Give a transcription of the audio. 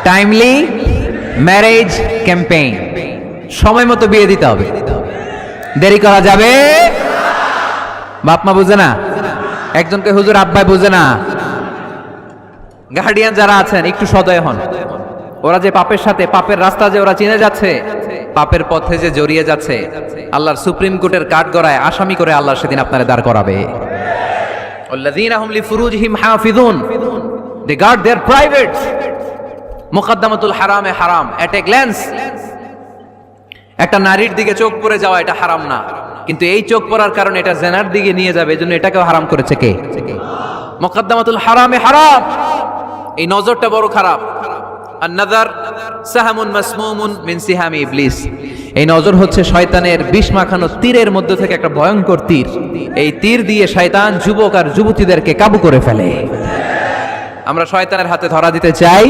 Timely marriage campaign, সময় মতো বিয়ে দিতে হবে, দেরি করা যাবে। বাপ মা বুঝে না, একজনকে হুজুর আব্বাই বুঝে না। গার্ডিয়ান যারা আছেন একটু সদয় হন। ওরা যে পাপের সাথে, পাপের রাস্তা যে ওরা চিনে যাচ্ছে, পাপের পথে যে জড়িয়ে যাচ্ছে, আল্লাহর সুপ্রিম কোর্টের কাঠগড়ায় আসামি করে আল্লাহ সেদিন আপনারে দাঁড় করাবে। আল্লাযীনা হুম লিফুরুজিহিম হাফিযুন, দে গার্ড देयर প্রাইভেটস। মুকদ্দমাতুল হারামে হারাম, এট এ গ্ল্যান্স। একটা নারীর দিকে চোখ পড়ে যাওয়া এটা হারাম না, কিন্তু এই চোখ পড়ার কারণে এটা জেনার দিকে নিয়ে যাবে, এজন্য এটাকেও হারাম করেছে কে? মুকদ্দমাতুল হারামে হারাম, এই নজরটা বড় খারাপ। আন-নাযার সাহামুন মাসমুমুন মিন সিহামি ইবলিস, এই নজর হচ্ছে শয়তানের বিষ মাখানো তীরের মধ্যে থেকে একটা ভয়ঙ্কর তীর। এই তীর দিয়ে শয়তান যুবক আর যুবতীদেরকে কাবু করে ফেলে। আমরা শয়তানের হাতে ধরা দিতে চাই